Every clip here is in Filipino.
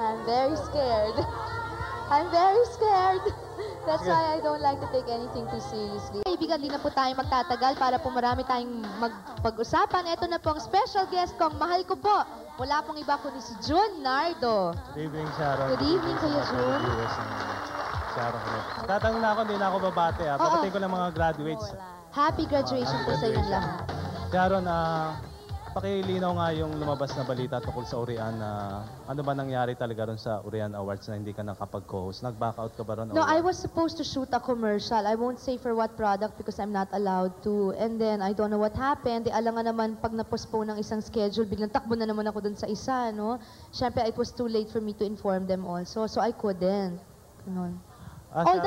I'm very scared. I'm very scared. That's why I don't like to take anything too seriously. Kaibigan, di na po tayo magtatagal para po marami tayong magpag-usapan. Ito na po ang special guest kong mahal ko po. Wala pong iba kundi si Jun Nardo. Good evening, Sharon. Good evening, Kuya Jun. Sharon. Tatanong na ako, hindi na ako babate. Papatay ko lang mga graduates. Happy graduation po sa inyong lahat. Sharon, pakilinaw nga yung lumabas na balita tungkol sa Urian na ano ba nangyari talaga ron sa Urian Awards na hindi ka nakapag-co-host? Nag-back out ka ba ron? No, I was supposed to shoot a commercial. I won't say for what product because I'm not allowed to. And then, I don't know what happened. Di alam nga naman, pag na-postpone ng isang schedule, biglang takbo na naman ako dun sa isa, no? Siyempre, it was too late for me to inform them also. So, I couldn't. Ganun. All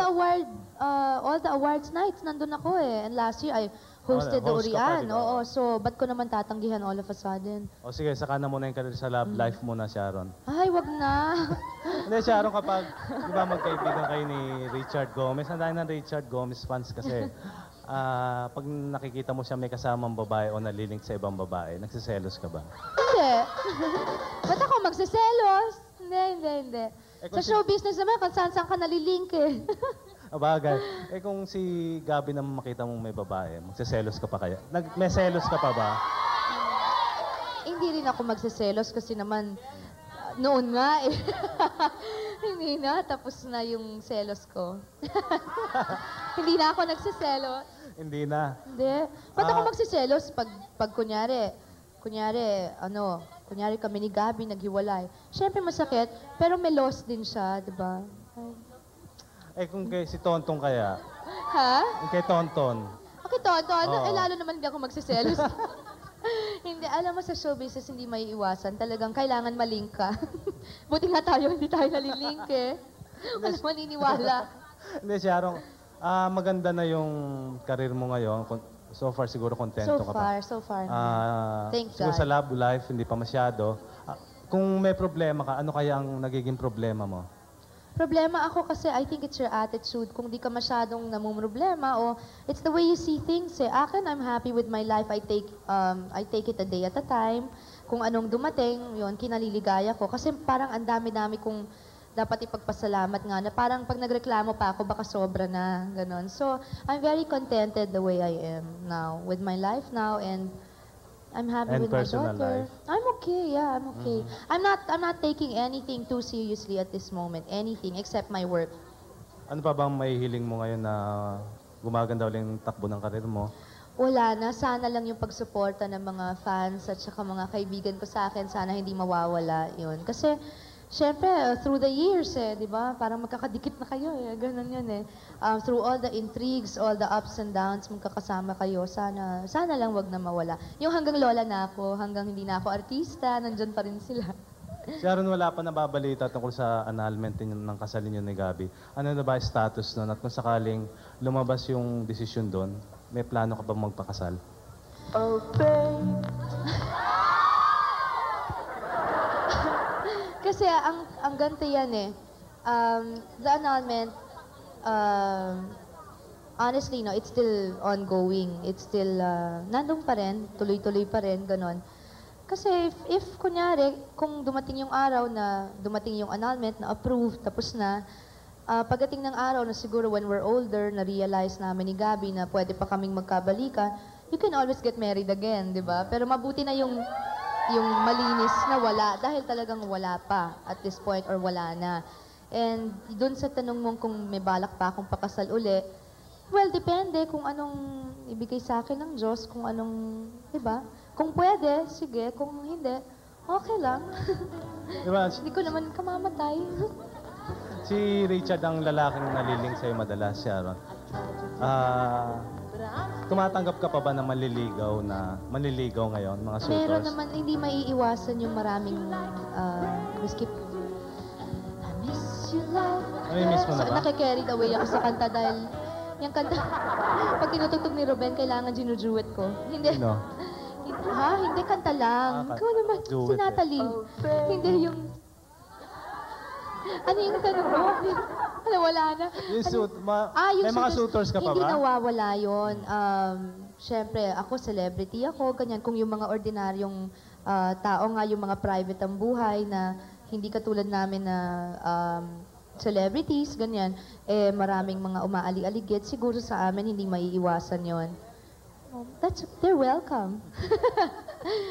the awards nights, nandun ako eh. And last year, I hosted the Urian. Oo, so ba't ko naman tatanggihan all of a sudden? O sige, saka na muna yung career sa love life muna, Sharon. Ay, wag na. Hindi, Sharon, kapag, di ba, magkaibigan kayo ni Richard Gomez, ang dahil ng Richard Gomez fans kasi, pag nakikita mo siya may kasamang babae o nalilink sa ibang babae, nagsiselos ka ba? Hindi. Ba't ako magsiselos? Hindi. Sa show business naman, kung saan ka nalilink eh. Bagay. Kung si Gabi naman makita mong may babae, magsiselos ka pa kaya? May selos ka pa ba? Hindi rin ako magsiselos kasi naman, noon nga eh. Hindi na, tapos na yung selos ko. Hindi na ako nagsiselos. Hindi na. Hindi. Ba't ako magsiselos pag kunyari kami ni Gabi naghiwalay. Siyempre masakit, pero may loss din siya, di ba? Kung kay si Tonton kaya? Ha? Yung kay Tonton. Okay, Tonton. Lalo naman hindi ako magsiselos. Hindi, alam mo sa show business, hindi may iwasan. Talagang kailangan malink ka. Buti nga tayo, hindi tayo nalilink eh. Walang maniniwala. Hindi, Sharon. Maganda na yung karir mo ngayon. So far, siguro kontento ka pa. So far. Thank siguro God. sa love life, hindi pa masyado. Kung may problema ka, ano kaya ang nagiging problema mo? Problema ako kasi I think it's your attitude. Kung di ka masyadong namumroblema o it's the way you see things eh. Akin, I'm happy with my life. I take it a day at a time. Kung anong dumating, yun, kinaliligaya ko. Kasi parang ang dami-dami kong dapat ipagpasalamat nga na parang pag nagreklamo pa ako, baka sobra na, ganon. So, I'm very contented the way I am now, with my life now, and I'm happy with my daughter. Life. I'm okay, yeah, I'm okay. I'm not taking anything too seriously at this moment, anything except my work. Ano pa bang may hiling mo ngayon na gumaganda ulit yung takbo ng karir mo? Wala na, sana lang yung pagsuporta ng mga fans at saka mga kaibigan ko sa akin, sana hindi mawawala yun. Kasi, syempre, through the years di ba? Parang magkakadikit na kayo ganun yun through all the intrigues, all the ups and downs, magkakasama kayo, sana lang wag na mawala. Yung hanggang lola na ako, hanggang hindi na ako artista, nandyan pa rin sila. Sharon, wala pa nababalita tungkol sa annulment ng kasal niyo ni Gabi. Ano na ba status nun? At kung sakaling lumabas yung desisyon doon, may plano ka ba magpakasal? Kasi ang ganito yan the annulment, honestly, no, it's still ongoing. It's still, nandun pa rin, tuloy-tuloy pa rin, ganon. Kasi if kunyari, kung dumating yung araw na dumating yung annulment, na approved, tapos na, pagdating ng araw na siguro when we're older, na-realize namin ni Gabi na pwede pa kaming magkabalikan, you can always get married again, di ba? Pero mabuti na yung malinis na wala, dahil talagang wala pa at this point or wala na. And dun sa tanong mong kung may balak pa akong pakasal uli, well, depende kung anong ibigay sa akin ng Diyos, kung anong, di ba? Kung pwede, sige. Kung hindi, okay lang. Diba? Hindi ko naman kamamatay. Si Richard ang lalaking naliling sa'yo madalas, Sharon. Tumatanggap ka pa ba na manliligaw ngayon, mga suitors? Meron naman, hindi maiiwasan yung maraming risky. I miss you like Nami-miss mo na ba? Nakikarried away ako sa kanta dahil yung kanta, pag tinutugtog ni Ruben, kailangan ginuduet ko. Hindi. Sino? Hindi kanta lang. Ikaw naman, si Natalie. Hindi yung... Ano yung tanong mo? Wala na. Yung suit, may mga suitors ka pa ba? Hindi nawawala yun. Siyempre, ako, celebrity ako, ganyan. Kung yung mga ordinaryong tao nga, yung mga private ang buhay na hindi katulad namin na celebrities, ganyan, maraming mga umaali-aligid. Siguro sa amin, hindi maiiwasan yon. They're welcome.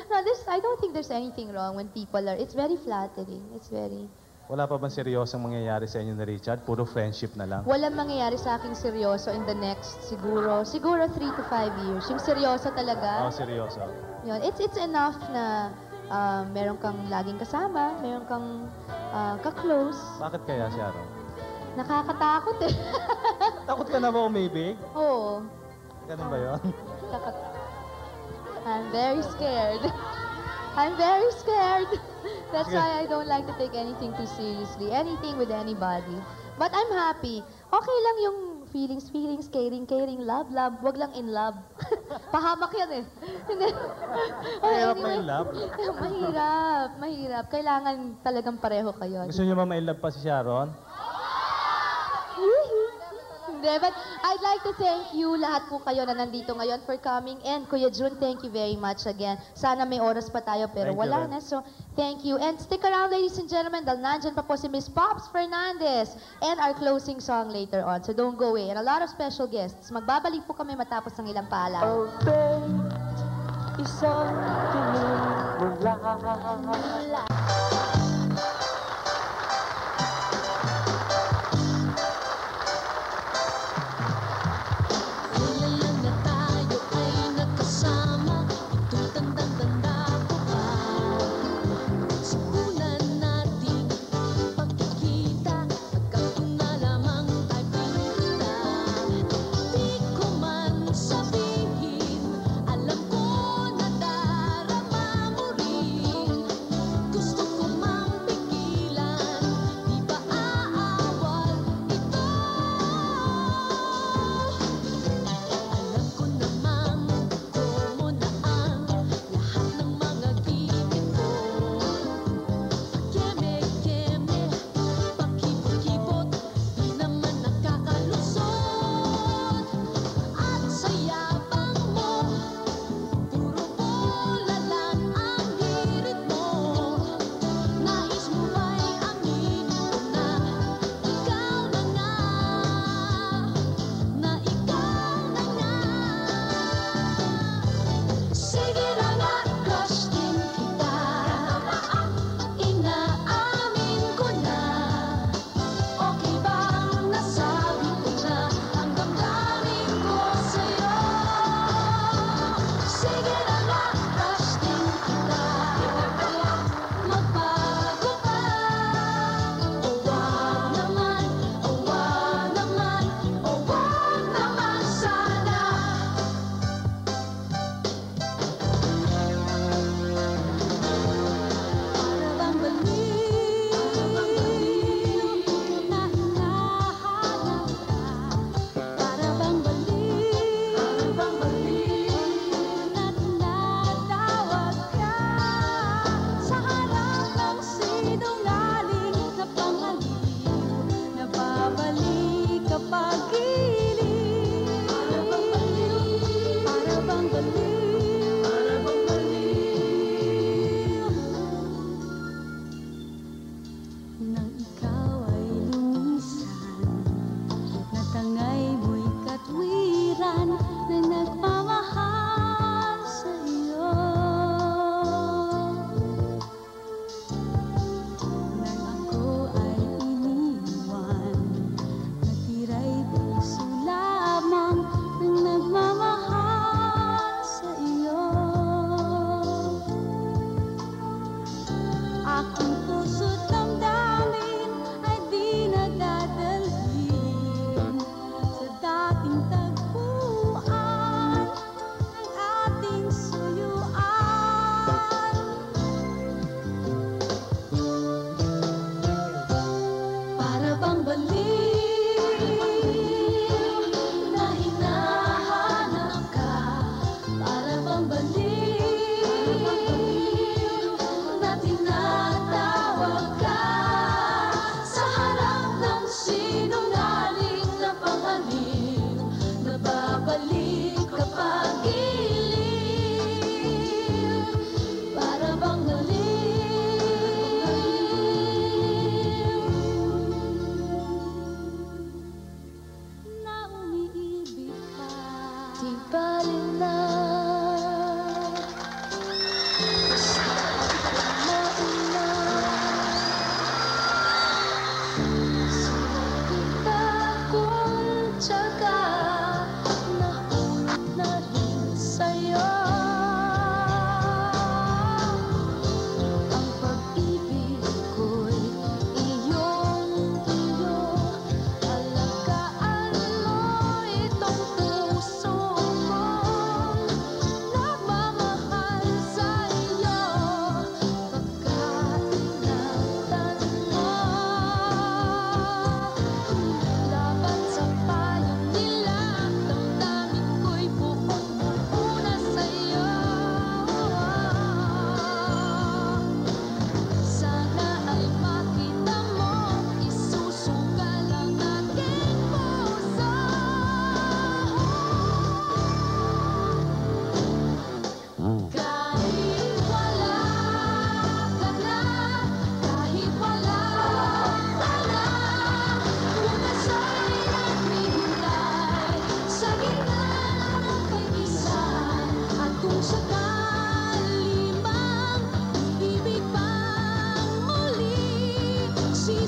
No, I don't think there's anything wrong when people are, it's very flattering. It's very... Wala pa bang seryosong mangyayari sa inyo ni Richard? Puro friendship na lang? Walang mangyayari sa akin seryoso in the next, siguro 3 to 5 years. Yung seryoso talaga. Seryoso. Yun. It's enough na meron kang laging kasama, meron kang ka-close. Bakit kaya, Sharon? Nakakatakot eh. Takot ka na ba umibig? Oo. Ganun ba yun? I'm very scared. I'm very scared. That's why I don't like to take anything too seriously. Anything with anybody. But I'm happy. Okay lang yung feelings, caring, love. Wag lang in love. Pahamak yan eh. Mahirap na in love. Mahirap. Kailangan talagang pareho kayo. Gusto niyo ba ma-in-love pa si Sharon? Hindi, but I'd like to thank you lahat po kayo na nandito ngayon for coming. And Kuya Jun, thank you very much again. Sana may oras pa tayo pero Thank you, wala Ren. na. So, thank you. And stick around, ladies and gentlemen, dahil nandyan pa po si Miss Pops Fernandez and our closing song later on. So don't go away. And a lot of special guests. Magbabalik po kami matapos ng ilang paalam. Oh, babe, isang tingin mo lang.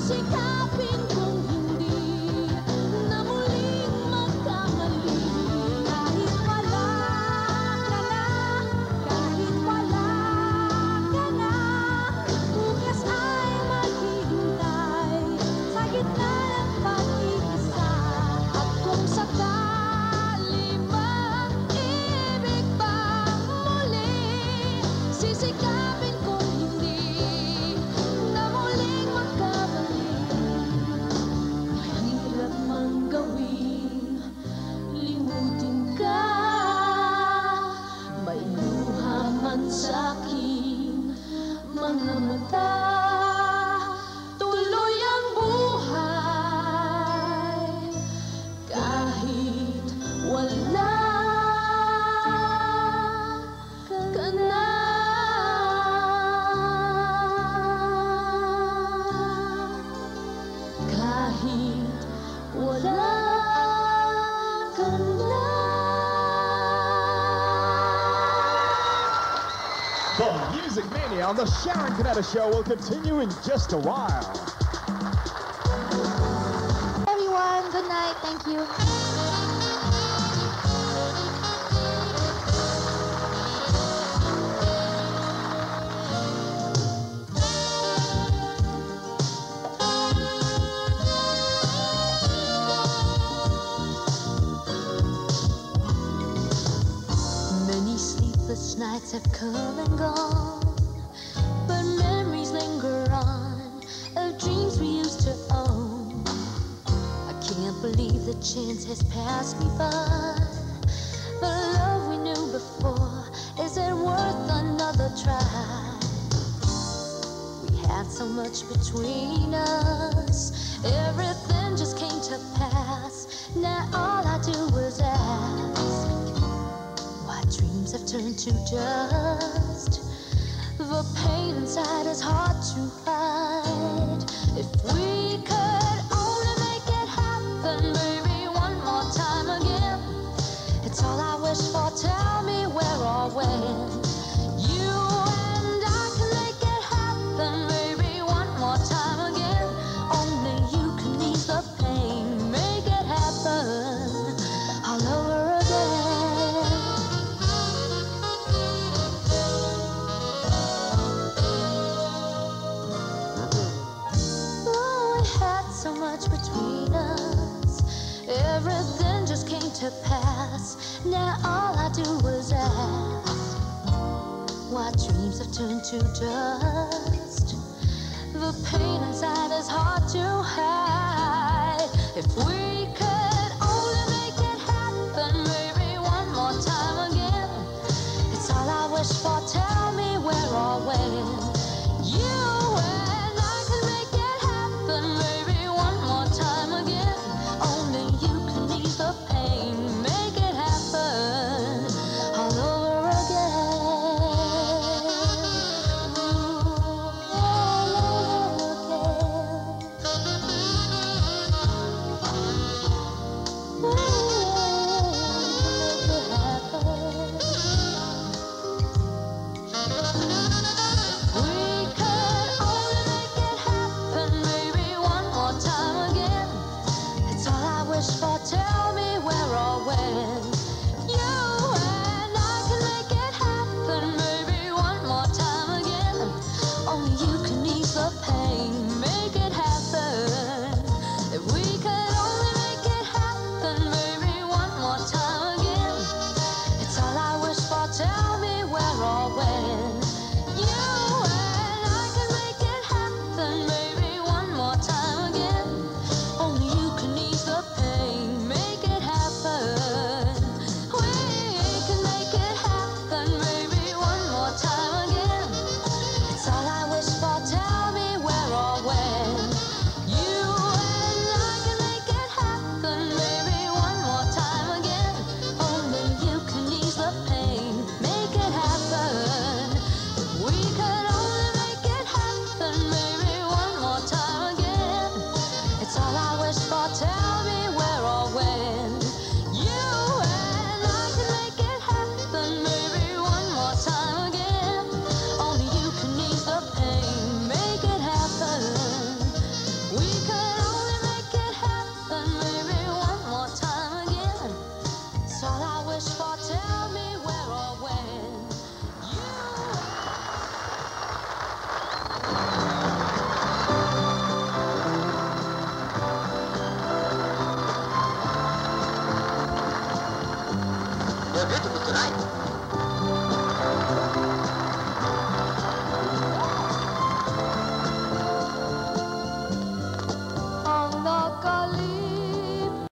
Sisikapin kong hindi na muling magkamali. Kahit wala ka na, kahit wala ka na, bukas ay maghihintay sa gitna ng pag-iisa. At kung sakali mang ibig pang muli, sisikapin kong hindi na muling magkamali. Mahirap mang gawin, limutin ka. May luha man sa'king mga mata. Tuloy ang buhay kahit wala ka na. Kahit wala ka na. The Music Mania on the Sharon Canetta Show will continue in just a while. Everyone, good night. Thank you. Many sleepless nights have come and gone, but memories linger on of dreams we used to own. I can't believe the chance has passed me by. The love we knew before isn't worth another try. We had so much between us, everything just came to pass. Now all I do is ask, why dreams have turned to dust. The pain inside is hard to hide. If we could only make it happen, maybe one more time again. It's all I wish for, tell me where or when. You and I can make it happen, maybe one more time again. Only you can ease the pain, make it happen all over again. Oh, we had so much between us, everything just came to pass. Now all I do is ask, why dreams have turned to dust. The pain inside is hard to hide. If we